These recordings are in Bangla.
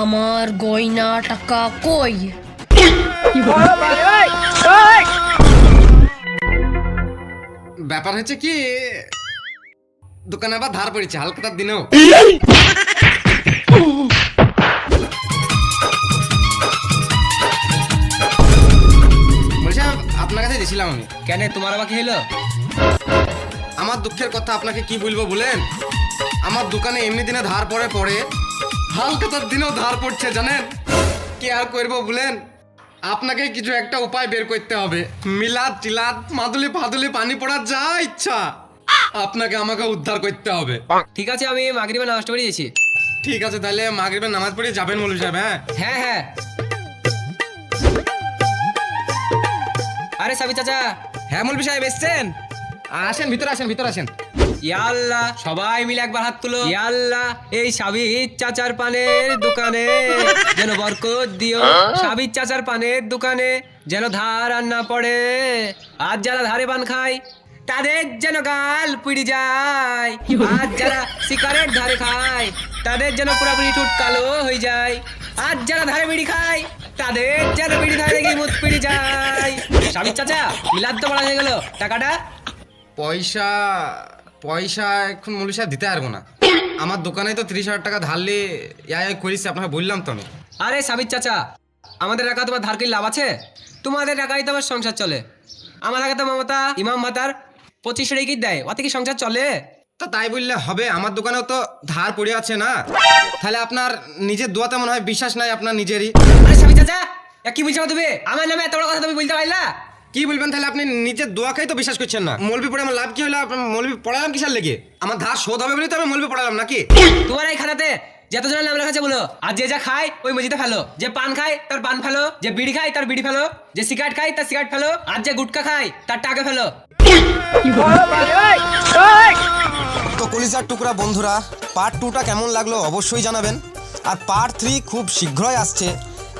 আমার গয়না টাকা কই? ব্যাপার হচ্ছে কি, দোকানে আবার ধার পড়েছে হালকাতার দিনেও। বলছি আপনার কাছে গেছিলাম আমি। কেন তোমার আবার কি হলো? আমার দুঃখের কথা আপনাকে কি বলবো বলেন, আমার দোকানে এমনি দিনে ধার পড়ে হালকাতার দিনেও ধার পড়ছে জানেন। কি আর করবো বলেন, আপনাকে কিছু একটা উপায় বের করতে হবে। মিলাদ টিলাদ মাদুলি ফাদুলি পানি পড়ার যা ইচ্ছা আপনাকে আমাকে উদ্ধার করতে হবে। ঠিক আছে, আমি মাগরিবে নামাজ পড়ে গেছি। ঠিক আছে, তাহলে মাগরিবের নামাজ পড়ে যাবেন মৌলভী সাহেব। হ্যাঁ হ্যাঁ হ্যাঁ। আরে সাবি চাচা। হ্যাঁ মৌলভী সাহেব এসছেন, আসেন ভিতরে আসেন, ভিতরে আসেন। ইয়া আল্লাহ, সবাই মিলে একবার হাত তুলো। ইয়া আল্লাহ, এই সাবির চাচার পানের দোকানে যেন বরকত দিও। সাবির চাচার পানের দোকানে যেন ধার আর না পড়ে। আজ যারা ধারে পান খায় তাদের যেন গাল পুড়ি যায়। আজ যারা সিগারেট ধারে খায় তাদের যেন পুরোপুরি ঠোঁট কালো হয়ে যায়। আজ যারা ধারে বিড়ি খায় তাদের যেন বিড়ি ধারে গিয়ে মুখ পিড়ি যায়। সাবির চাচা, মিলাদ তো বলা হয়ে গেল, টাকাটা? পয়সা পয়সা এখন মৌলভী সাহেব দিতে পারবো না। আমার দোকানে তো 30,000 টাকা ধারলে করিস, আপনাকে বললাম তো আমি। আরে সাবির চাচা, আমাদের টাকা তোমার ধার কি লাভ আছে? তোমাদের টাকাই তো আমার সংসার চলে। আমার টাকা তো মমতা ইমাম ভাতার 25 রেখে দেয়, ওতে কি সংসার চলে? তা তাই বললে হবে? আমার দোকানেও তো ধার পড়ে আছে না। তাহলে আপনার নিজের দোয়াতে মনে হয় বিশ্বাস নাই আপনার নিজেরই। আরে সাবির চাচা, কি বলছো তুমি? আমার নামে এত বড় কথা তুমি বলতে পারলা? কি বলবেন তাহলে? আপনি নিজের দোয়াকেই তো বিশ্বাস করছেন না। মৌলবি পড়ে আমার লাভ কি হলো? মৌলবি পড়ালাম কিসের লেগে? আমার ধার শোধ হবে বলে তো আমি মৌলবি পড়ালাম নাকি? তোমার এই খাতাতে যতজনের নাম লেখা আছে বলো। আর যে যা খায় ওই মসজিদে ফেলো, যে পান খায় তার পান ফেলো, যে বিড়ি খায় তার বিড়ি ফেলো, যে সিগারেট খায় তার সিগারেট ফেলো, আর যে গুটকা খায় তার টাকা ফেলো। তো কলিজার টুকরা বন্ধুরা, পার্ট 2টা কেমন লাগলো অবশ্যই জানাবেন। আর পার্ট 3 খুব শীঘ্রই আসছে।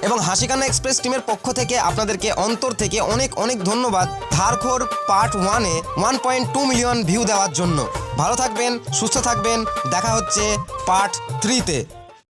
এবং হাসিকান্না এক্সপ্রেস টিমের পক্ষ থেকে আপনাদেরকে অন্তর থেকে অনেক অনেক ধন্যবাদ ধারখোর পার্ট 1-এ 1.2 মিলিয়ন ভিউ দেওয়ার জন্য। ভালো থাকবেন, সুস্থ থাকবেন, দেখা হচ্ছে পার্ট 3-তে।